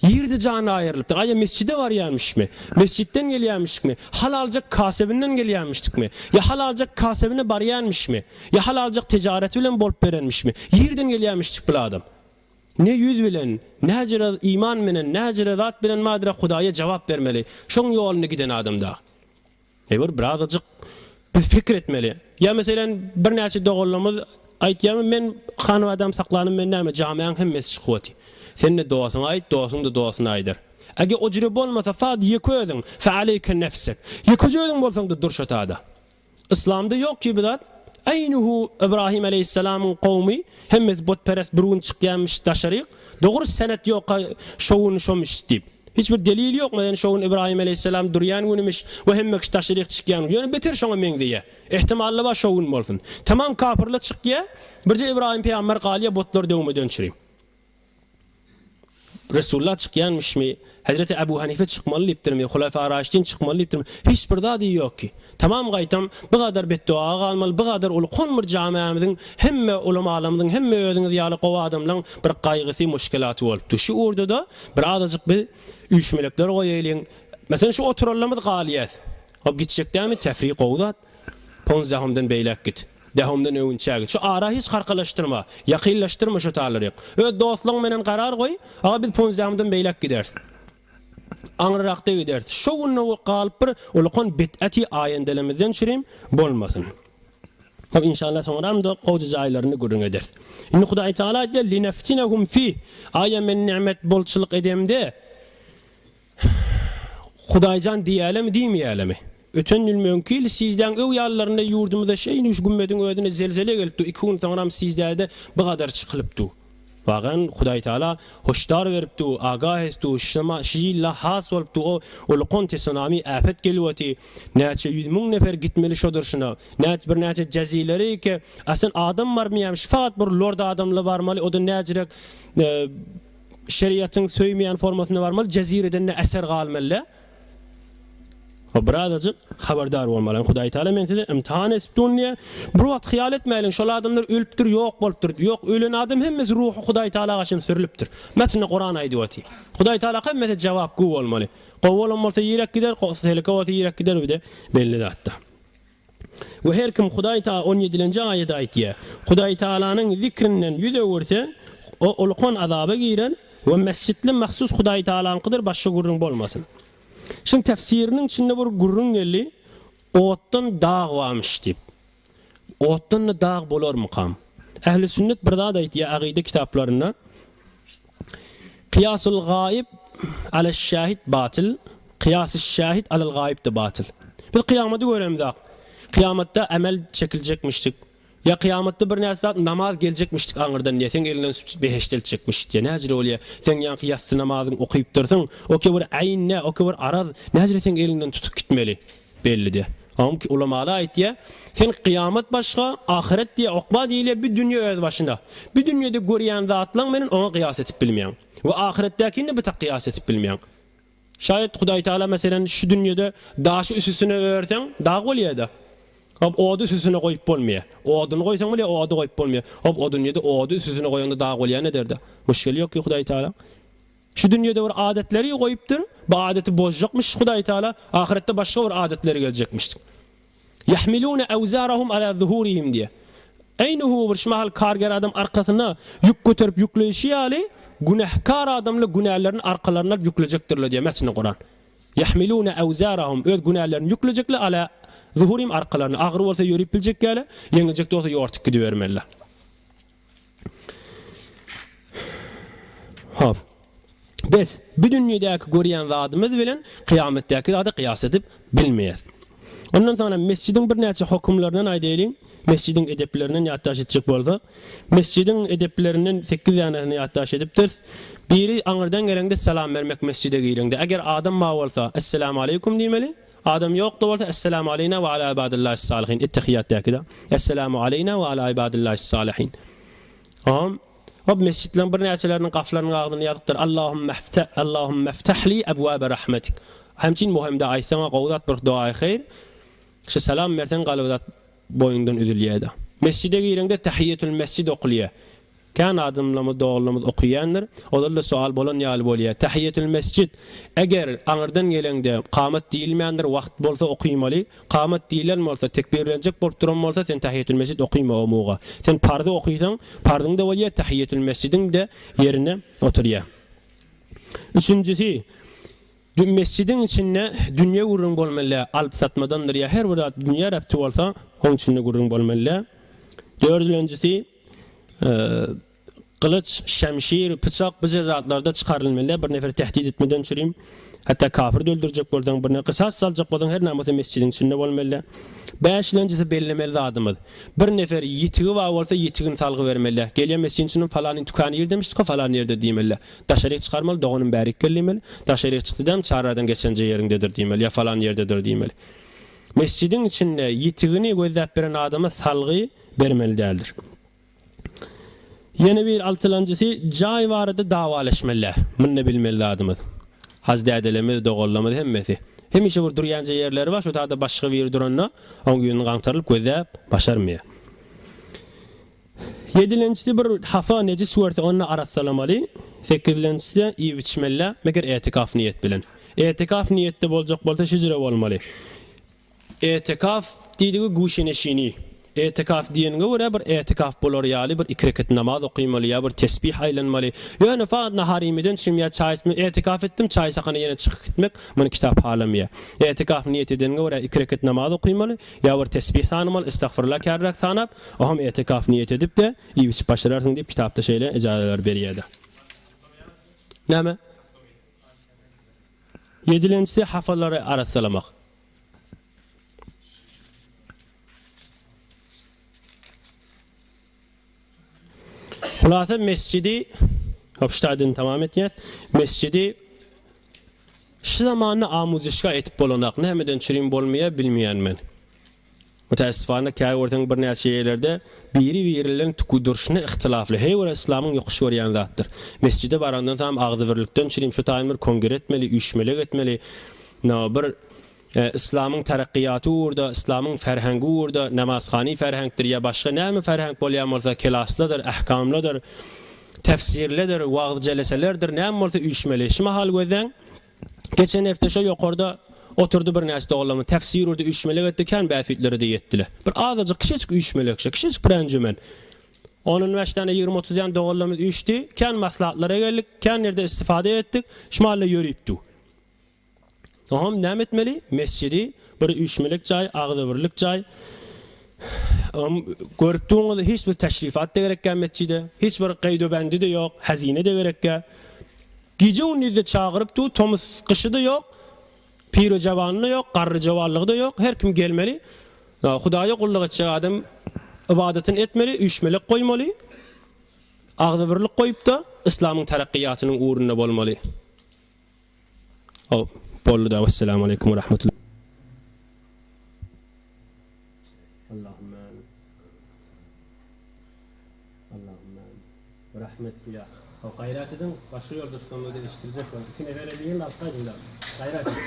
Yerde canı ayrılıptır. Aya mescide var gelmişmi? Mescitten gelýärmişmi? Halalcak kasebinden gelýärmişdikmi? Ya halalcak kasebine bar gelmişmi? Ya halalcak ticaret bilen bolup berenmişmi? Yerden gelýärmişdik bu adam. Ne yüz bilen, näjere iman menen, näjere zat bilen madre Hudaýa jogap bermeli. Şoň ýoluny giden adamda. Bir birazajyk biz fikir etmeli. Ya meselen bir näçe dogallamyz aýtýarmy, men hany adam saklanyp men näme jamiaň hemmesi çykypdy. Sen de doğasına ait, doğasın da doğasına aydır. Eğer o cürü bolmasa fad yeközün, fe aleyke nefsek. Yeközün bolsan da dur şatada. İslam'da yok ki bidat. Eynuhu İbrahim aleyhisselamın kavmi, hemmet botperest birun çıkyanmış taşarik. Doğru senet yok şovun şomuş deyip. Hiçbir delil yok mu? Yani şovun İbrahim aleyhisselam duryan günümüş ve hemmek taşarik çıkyan. Yani beter şoňa men diye. İhtimalle ba şovun bolsun. Tamam kapırla çıkya, birce İbrahim peygamber galiye botlar dewme dönçüreyim. Resulullah çıkyanmış mı? Hazreti Ebu Hanife çıkmalı iptirmi, Hulefâ Raşidin çıkmalı iptirmi. Hiçbir dadi yok ki. Tamam gaytam, bu kadar beddua qalmalı, bu kadar ulkan bir camiamizin, hemme ulamalarımızın, hemme özünüz yalı qova adamların bir qaygısı, müşkilatı olupdu. Şu orada da bir adacık bir uyuşmelekler koyayılın. Mesela şu oturallamız qaliyet. Hop gitecek değil mi? Tefriq oğudat. Ponzahımdan beylek git. Dehomdan öwün çägit. Şu ara hiç qarqalaşdyrma, ýaqinlaşdyrma şu taýlaryk. Dostlaryň menen qarar goý, aga biz ponzahymdan beýlek gider. Aňryraqda gider. Şu günne galyp bir ulkan bid'ati aýendelemizden çyrim bolmasyn. Tabi inşallah soňram da gowjy jaýlaryny görüň eder. Indi Hudaý Taala diýer: "Linaftinahum fi." Aýa men nimet bolçylyk edemde. Hudaýjan diýälemi, diýmeýälemi? Öten mümkün sizden öw ýallaryna ýurdumyzda şeýin üç gümmediň ödüne zelzele gelipdi. 2 gün soňram sizdäde bu kadar çykylypdy. Bagan Hudaý Taala hoşdar beripdi, agah etdi, şema şeýle has bolupdy. O ulkan tsunami afet gelýärdi. Näçe 100 000 nefer gitmeli şodur şuna. Bir näçe jazileri ki aslyn adam barmýarmy, faqat bir lorda adamlar barmaly. O da näjirek şeriatyň söýmeýän formasyna barmaly. Jazireden eser galmaly. O birazajyk haberdar bolmaly. Hudaý Taala mende imtihan etipdi. Bir wagt hyýal etmeýin, şol adamlar ölüpdir, ýok bolupdyr. Ýok, ölen adam hemmesi ruhy Hudaý Taala gaşyn sürülüpdir. Metni Qur'an aýdypdy. Hudaý Taala hemmete jogap gowy bolmaly. Gowolum bolsa ýerek gider, helekawat ýerek gider bide belli zatda. We her kim Hudaý Taala 17-nji aýatda aýtdy. Hudaý Taalanyň zikrinden ýüze görse, o ulkan azaba giren we mescitli mahsus Hudaý Taalanyňkydyr, başga gurrun bolmasyn. Şimdi tefsirinin içinde bir gurrun geldi, otdan dağ varmış deyip. Otdan da dağ bolar mıqam? Ehli sünnet bir daha da itiya aqide kitaplarına Qiyasul gayib ala şahid batıl, qiyas-ı şahid alal gayib de batıl. Biz kıyameti göremizak. kıyamatta amel çekilecekmiştik. Ya kıyamatta bir näse namaz gelecekmiştik aňyrdan diye sen elinden beheştelçekmiş diye näjre bolýar. Sen ýa-ni ýatsy namazyň okyp dursaň, o ki bir aýn, o ki bir araz, näjre sen elinden tutup gitmeli belli diye. Ama ki ulamalar aýtdy, sen kıyamet başga, ahiret diye okma diýilýär bir dünýä öz başynda. Bir dünýede görýän zatlaň menen ona kıyas edip bilmeýän. Ve ahiretdäkini bir kıyas edip bilmeýän. Şayet Hudaý Taala meselen şu dünýede daşy üstüne örsen, dağ bolýar-da. Hop odu üstüne koyup bolmaýar. Oduny koysaň bile odu koyup bolmaýar. Hop o dünýede odu üstüne koýanda dağ bolýar ne derdi? Müşkil ýok ki Hudaý Taala. Şu dünýede bir adetleri koyupdyr. Bu adeti bozjakmış Hudaý Taala, ahirette başga bir adetleri geljekmiş. Yahmiluna awzarahum ala zuhurihim diye. Eynuhu bir şmahal karger adam arkasyna yük götürüp yükleýişi ýaly, günahkar adamly günahlarını arkalarına yüklejekdirler diye metni Kur'an. Yahmiluna awzarahum öz günahlarını yüklejekler ala zuhurihim arkalarına. Agır bolsa ýörüp biljek gäle, ýeňiljek bolsa ýortyk gidibermeliler. Hop. Biz bu dünýädäki görýän zatymyz bilen kıyametdäki zady kıyas edip bilmeýäs. Ondan sonra mescidin bir näçe hukumlarından aýdaýalyň. Mescidin edeplerinden ýatdaş etjek bolsak, mescidin edeplerinden 8 ýanyny ýatdaş edipdir. Biri aňyrdan gelende salam bermek mescide giýrende. Eger adam ma bolsa, assalamu aleykum diýmeli. Adam ýok da bolsa, assalamu aleyna we ala ibadillahi salihin. Ittihiyatdäki da. Assalamu aleyna we ala ibadillahi salihin. O mescidlerin bir näçelerinin gaflarynyň agdyny ýazypdyr. Allahumma iftah li abwaab rahmetik. Hemçin muhimde aýsaňa gowdat bir dua hayr. Şu salam bersen galawdat boyundan üzülýär. Mescide giýrende tahiyyatul mescid okulýar. Kan adamlamy dogulymyz okuýandyr. Olar da sual bolan ýaly bolýar. Tahiyyatul mescid eger aňyrdan gelende qamat diýilmeýändir, wagt bolsa okuýmaly. Qamat diýilen bolsa, tekbirlenjek bolup duran bolsa sen tahiyyatul mescid okuýma o muga. Sen parda okuýsaň, pardyň da bolýar, tahiyyatul mescidiň de ýerine oturýar. Üçüncüsi, mescidin içinde dünya gurrun bolmaly, alp satmadandır ya her bir dünya rapti bolsa, onun içinde gurrun bolmaly. Dördüncüsü, kılıç, şemşir, bıçak bu zatlarda çıkarılmalı. Bir nefer tehdit etmeden çürüyüm. Hatta kafir öldürecek boldan, birine kısas salacak boldan her namazı mescidin içinde bolmaly. Beşincisi bellemeli adamız. Bir nefer yitigi var olsa yitigin salgı vermeli. Gelýän mescidin içinde falan tükany yer demişdik, falan yerde diýmeli. Daşaryk çıkarmaly, doganyn bärik gelmeli. Daşaryk çykdydan çaradan geçenje ýerindedir diýmeli, ya falan yerdedir diýmeli. Mescidin içinde yitigini gözläp beren adama salgı bermeli däldir. Yeni bir altıncısı jaý barada dawalaşmaly. Munny bilmeli adamız. Hazdädelemi, dogallamady hemmesi. Hemişe bir durýanja ýerleri var, şu taýda başga bir duranna, oň ýöňüni gaňtaryp gözläp başarmıyor. Yedincisi bir hafa necis werte onna arassalamaly. Sekizincisi iýip içmeli, meger etikaf niýet bilen. Etikaf niýetde boljak bolsa şüjre bolmaly. Etikaf diýdigi guşeneşini. Etikaf diýenge görä bir etikaf bolar ýaly bir 2 rekat namaz okuýmaly ýa bir tesbih aýlanmaly. Ýöne faat naharimiden şümýä çaý içme etikaf etdim çaý sakany ýene çykyp gitmek muny kitap halamýa. Etikaf niýet edenge görä 2 rekat namaz okuýmaly ýa bir tesbih tanımaly, istagfirullah kärrak tanap, oham etikaf niýet edip de iýip başararsyň diýip kitapda şeýle ejazalar berýärdi. Näme? 7-nji hafalary arasalamak. Hulasa mescidi hopştaydın tamam etýär. Mescidi şu zamanı amuzişga etip bolanak nämeden çürüm bolmaýar bilmeýän men. Mutaessifana käy ortaň bir näçe ýerlerde biri-birilen tukudurşyny ihtilafly. Heýwer islamyň ýokuşy berýän zatdyr. Mescide barandan tam agdyberlikden çürüm şu taýmyr kongre etmeli, üýşmelik etmeli. Bir İslamyň tarakkiyaty urda, İslamyň ferhengi urda, namazhany ferhengdir ya başga näme ferheng bolýan bolsa kelasladyr, ahkamladyr, tefsirlidir, wagt jeleselerdir, näme bolsa üýşmeli. Şu mahal gözden geçen hafta şu ýokarda oturdu bir näçe doglamy, tefsir urda üýşmelik etdiken bäfitleri de ýetdiler. Bir azajyk kiçik üýşmelik, kiçik prenjumen. Onun başdan 20-30 ýan doglamy üýşdi, kan maslahatlara geldik, kan ýerde istifade etdik, şumaly ýörüpdi. Oham näme etmeli? Mescidi bir üýşmelik jaý, agdybirlik jaý. Görüp durýanlar hiç bir teşrifat da gerekkä mescide, hiç bir gaýdobendi de ýok, hazine de gerekkä. Gije unyda çağırıp du, tomuz kışı da ýok, piro jawanyny ýok, garry jawanlygy da ýok, her kim gelmeli. Hudaýa gulluk etjek adam ibadetini etmeli, üçmelik goýmaly. Agzybirlik goýup da islamyň tarakkiýatynyň uğrunda bolmaly. Bollu da. Assalamu aleykum ve rahmetullah. Allahümme amin. Allahümme amin. Rahmet ya. O hayrat edin, başka yoldaşlarımla da iliştirecek var. İkine verebileyim de altta cümle. Hayrat edin.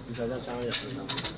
Güzelden çağın yapın.